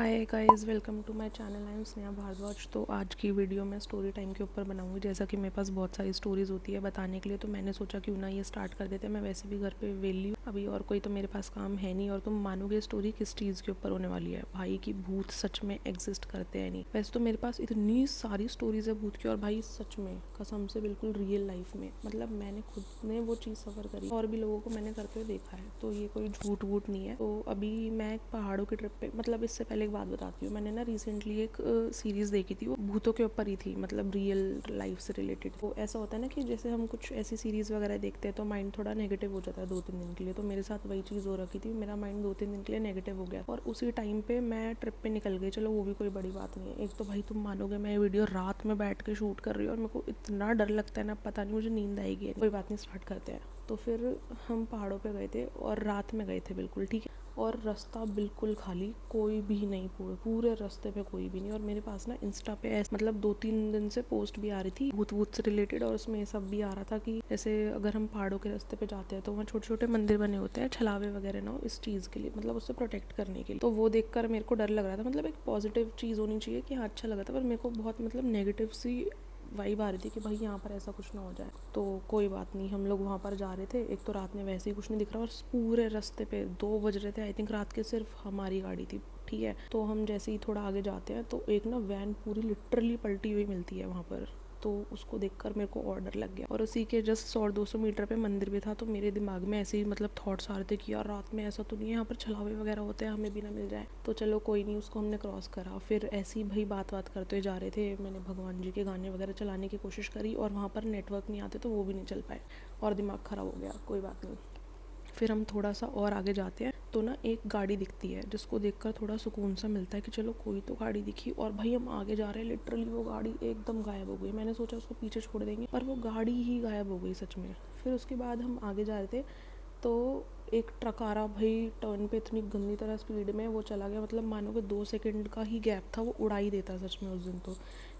Hi guys, welcome to my channel. I am Sneha Bhardwaj. तो आज की वीडियो मैं स्टोरी टाइम के ऊपर बनाऊंगी। जैसा कि मेरे पास बहुत सारी स्टोरीज होती है बताने के लिए, तो मैंने सोचा क्यों ना ये स्टार्ट कर देते हैं। मैं वैसे भी घर पे वेली हूँ अभी और कोई तो मेरे पास काम है नहीं। और तुम मानोगे स्टोरी किस चीज़ के ऊपर होने वाली है? भाई की भूत सच में एग्जिस्ट करते हैं नहीं। वैसे तो मेरे पास इतनी सारी स्टोरीज है भूत की, और भाई सच में कसम से बिल्कुल रियल लाइफ में, मतलब मैंने खुद ने वो चीज़ सफ़र करी और भी लोगों को मैंने करते हुए देखा है। तो ये कोई झूठ वूठ नहीं है। तो अभी मैं एक पहाड़ों की ट्रिप पे, मतलब इससे पहले एक बात बताती हूँ। मैंने ना रिसेंटली एक सीरीज़ देखी थी, वो भूतों के ऊपर ही थी, मतलब रियल लाइफ से रिलेटेड। तो ऐसा होता है ना कि जैसे हम कुछ ऐसी सीरीज़ वगैरह देखते हैं तो माइंड थोड़ा नेगेटिव हो जाता है 2-3 दिन के लिए। तो मेरे साथ वही चीज़ हो रखी थी, मेरा माइंड 2-3 दिन के लिए नेगेटिव हो गया और उसी टाइम पे मैं ट्रिप पे निकल गई। चलो वो भी कोई बड़ी बात नहीं है। एक तो भाई तुम मानोगे, मैं ये वीडियो रात में बैठ के शूट कर रही हूँ और मेरे को इतना डर लगता है ना, पता नहीं मुझे नींद आएगी। कोई बात नहीं, स्टार्ट करते हैं। तो फिर हम पहाड़ों पे गए थे और रात में गए थे, बिल्कुल ठीक है। और रास्ता बिल्कुल खाली, कोई भी नहीं, पूरे रास्ते पे कोई भी नहीं। और मेरे पास ना इंस्टा पे मतलब 2-3 दिन से पोस्ट भी आ रही थी भूत वूत से रिलेटेड, और उसमें सब भी आ रहा था कि जैसे अगर हम पहाड़ों के रास्ते पे जाते हैं तो वहाँ छोटे छोटे मंदिर बने होते हैं, छलावे वगैरह ना हो इस चीज़ के लिए, मतलब उससे प्रोटेक्ट करने के लिए। तो वो देखकर मेरे को डर लग रहा था। मतलब एक पॉजिटिव चीज़ होनी चाहिए कि हाँ अच्छा लगा था, पर मेरे को बहुत मतलब नेगेटिव सी वाइब आ रही थी कि भाई यहाँ पर ऐसा कुछ ना हो जाए। तो कोई बात नहीं, हम लोग वहाँ पर जा रहे थे। एक तो रात में वैसे ही कुछ नहीं दिख रहा और पूरे रास्ते पे 2 बज रहे थे आई थिंक रात के, सिर्फ हमारी गाड़ी थी, ठीक है। तो हम जैसे ही थोड़ा आगे जाते हैं तो एक ना वैन पूरी लिटरली पलटी हुई मिलती है वहाँ पर। तो उसको देखकर मेरे को और डर लग गया। और उसी के जस्ट 100-200 मीटर पे मंदिर भी था। तो मेरे दिमाग में ऐसे ही मतलब थॉट्स आ रहे थे कि यार रात में ऐसा तो नहीं है यहाँ पर छलावे वगैरह होते हैं, हमें भी ना मिल जाए। तो चलो कोई नहीं, उसको हमने क्रॉस करा। फिर ऐसे ही भाई बात करते हुए जा रहे थे। मैंने भगवान जी के गाने वगैरह चलाने की कोशिश करी और वहाँ पर नेटवर्क नहीं आते तो वो भी नहीं चल पाए और दिमाग ख़राब हो गया। कोई बात नहीं, फिर हम थोड़ा सा और आगे जाते हैं तो ना एक गाड़ी दिखती है जिसको देखकर थोड़ा सुकून सा मिलता है कि चलो कोई तो गाड़ी दिखी। और भाई हम आगे जा रहे हैं, लिटरली वो गाड़ी एकदम गायब हो गई। मैंने सोचा उसको पीछे छोड़ देंगे, पर वो गाड़ी ही गायब हो गई सच में। फिर उसके बाद हम आगे जा रहे थे तो एक ट्रक आ रहा भाई टर्न पे, इतनी गंदी तरह स्पीड में वो चला गया। मतलब मानो कि 2 सेकंड का ही गैप था, वो उड़ा ही देता सच में उस दिन तो।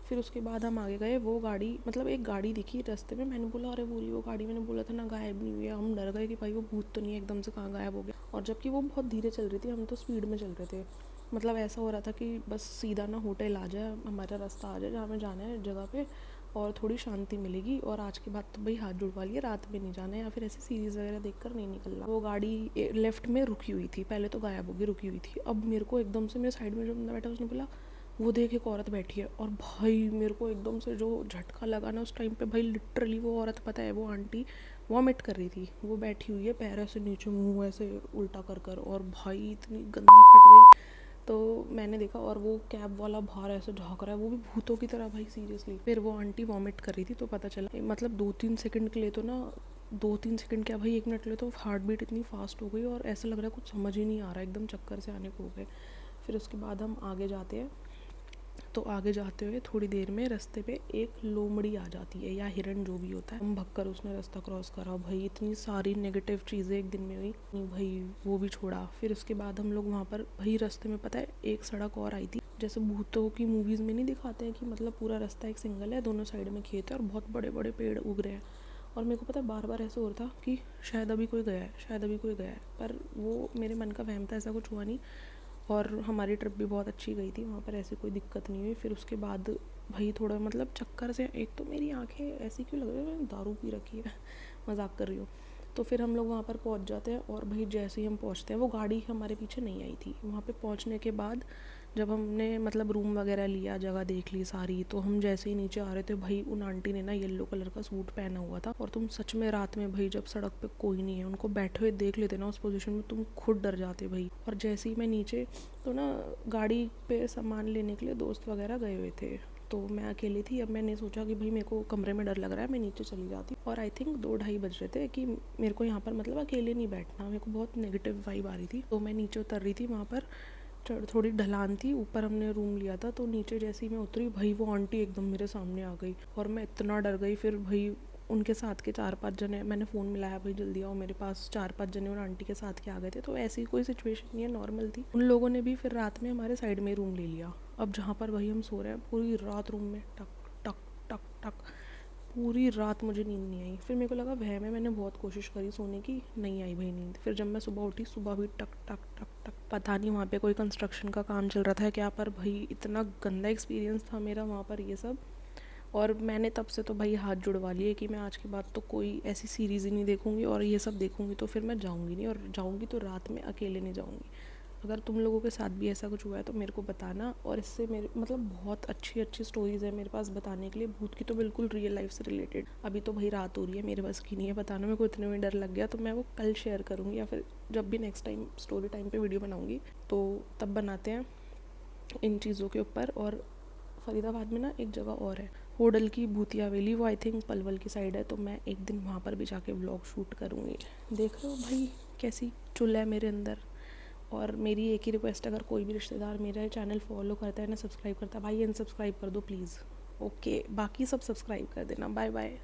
फिर उसके बाद हम आगे गए, वो गाड़ी मतलब एक गाड़ी दिखी रास्ते में। मैंने बोला अरे बोली वो गाड़ी, मैंने बोला था ना गायब नहीं हुई है। हम डर गए कि भाई वो भूत तो नहीं है एकदम से कहाँ गायब हो गया। और जबकि वो बहुत धीरे चल रही थी, हम तो स्पीड में चल रहे थे। मतलब ऐसा हो रहा था कि बस सीधा ना होटल आ जाए, हमारा रास्ता आ जाए जहाँ हमें जाना है जगह पे, और थोड़ी शांति मिलेगी। और आज के बाद तो भाई हाथ जुड़वा लिए, रात में नहीं जाना है या फिर ऐसी सीरीज़ वगैरह देखकर नहीं निकलना। वो गाड़ी लेफ्ट में रुकी हुई थी, पहले तो गायब होगी, रुकी हुई थी। अब मेरे को एकदम से, मेरे साइड में जो बंदा बैठा उसने बोला वो देख एक औरत बैठी है। और भाई मेरे को एकदम से जो झटका लगा ना उस टाइम पे, भाई लिटरली वो औरत, पता है वो आंटी वॉमिट कर रही थी। वो बैठी हुई है पैर ऐसे नीचे, मुंह ऐसे उल्टा कर, और भाई इतनी गंदी फट गई। तो मैंने देखा और वो कैब वाला बाहर ऐसे झाँक रहा है, वो भी भूतों की तरह भाई सीरियसली। फिर वो आंटी वॉमिट कर रही थी तो पता चला, मतलब 2-3 सेकंड के लिए तो ना, 2-3 सेकंड क्या भाई 1 मिनट के लिए तो हार्ट बीट इतनी फास्ट हो गई और ऐसा लग रहा है कुछ समझ ही नहीं आ रहा, एकदम चक्कर से आने को हो गए। फिर उसके बाद हम आगे जाते हैं तो आगे जाते हुए थोड़ी देर में रास्ते पे एक लोमड़ी आ जाती है या हिरन, जो भी होता है। हम भगकर उसने रास्ता क्रॉस करा। भाई इतनी सारी नेगेटिव चीज़ें एक दिन में हुई, नहीं भाई वो भी छोड़ा। फिर उसके बाद हम लोग वहाँ पर भाई रास्ते में, पता है एक सड़क और आई थी, जैसे भूतों की मूवीज़ में नहीं दिखाते हैं कि मतलब पूरा रास्ता एक सिंगल है, दोनों साइड में खेत है और बहुत बड़े बड़े पेड़ उग रहे हैं। और मेरे को पता है बार बार ऐसे हो रहा था कि शायद अभी कोई गया है, शायद अभी कोई गया है, पर वो मेरे मन का वहम था, ऐसा कुछ हुआ नहीं। और हमारी ट्रिप भी बहुत अच्छी गई थी, वहाँ पर ऐसी कोई दिक्कत नहीं हुई। फिर उसके बाद भाई थोड़ा मतलब चक्कर से, एक तो मेरी आंखें ऐसी क्यों लग रही है, मैंने दारू पी रखी है मजाक कर रही हूँ। तो फिर हम लोग वहाँ पर पहुँच जाते हैं और भाई जैसे ही हम पहुँचते हैं, वो गाड़ी हमारे पीछे नहीं आई थी। वहाँ पे पहुँचने के बाद जब हमने मतलब रूम वगैरह लिया, जगह देख ली सारी, तो हम जैसे ही नीचे आ रहे थे भाई उन आंटी ने ना येलो कलर का सूट पहना हुआ था। और तुम सच में रात में भाई जब सड़क पे कोई नहीं है, उनको बैठे हुए देख लेते ना उस पोजीशन में, तुम खुद डर जाते भाई। और जैसे ही मैं नीचे, तो ना गाड़ी पे सामान लेने के लिए दोस्त वगैरह गए हुए थे, तो मैं अकेली थी। अब मैंने सोचा कि भाई मेरे को कमरे में डर लग रहा है, मैं नीचे चली जाती। और आई थिंक 2-2:30 बज रहे थे कि मेरे को यहाँ पर मतलब अकेले नहीं बैठना, मेरे को बहुत नेगेटिव वाइब आ रही थी। तो मैं नीचे उतर रही थी, वहाँ पर थोड़ी ढलान थी, ऊपर हमने रूम लिया था। तो नीचे जैसे ही मैं उतरी भाई वो आंटी एकदम मेरे सामने आ गई और मैं इतना डर गई। फिर भाई उनके साथ के 4-5 जने, मैंने फ़ोन मिलाया भाई जल्दी आओ मेरे पास, 4-5 जने उन आंटी के साथ के आ गए थे। तो ऐसी कोई सिचुएशन नहीं है, नॉर्मल थी। उन लोगों ने भी फिर रात में हमारे साइड में ही रूम ले लिया। अब जहाँ पर भाई हम सो रहे हैं, पूरी रात रूम में टक टक टक टक, पूरी रात मुझे नींद नहीं आई। फिर मेरे को लगा वह, मैंने बहुत कोशिश करी सोने की, नहीं आई भाई नींद। फिर जब मैं सुबह उठी, सुबह भी टक टक टक टक पता नहीं वहाँ पे कोई कंस्ट्रक्शन का काम चल रहा था क्या, पर भाई इतना गंदा एक्सपीरियंस था मेरा वहाँ पर ये सब। और मैंने तब से तो भाई हाथ जुड़वा लिए कि मैं आज के बाद तो कोई ऐसी सीरीज़ ही नहीं देखूँगी, और ये सब देखूँगी तो फिर मैं जाऊँगी नहीं, और जाऊँगी तो रात में अकेले नहीं जाऊँगी। अगर तुम लोगों के साथ भी ऐसा कुछ हुआ है तो मेरे को बताना। और इससे मेरे मतलब बहुत अच्छी अच्छी स्टोरीज़ है मेरे पास बताने के लिए, भूत की तो बिल्कुल रियल लाइफ से रिलेटेड। अभी तो भाई रात हो रही है, मेरे बस की नहीं है बताना, मेरे को इतने में डर लग गया, तो मैं वो कल शेयर करूँगी, या फिर जब भी नेक्स्ट टाइम स्टोरी टाइम पे वीडियो बनाऊँगी तो तब बनाते हैं इन चीज़ों के ऊपर। और फरीदाबाद में ना एक जगह और है, होडल की भूतिया हवेली, वो आई थिंक पलवल की साइड है, तो मैं एक दिन वहाँ पर भी जाके व्लॉग शूट करूँगी। देख लो भाई कैसी चुल है मेरे अंदर। और मेरी एक ही रिक्वेस्ट, अगर कोई भी रिश्तेदार मेरा चैनल फॉलो करता है ना, सब्सक्राइब करता है, भाई अनसब्सक्राइब कर दो प्लीज़। ओके, बाकी सब सब्सक्राइब कर देना। Bye bye.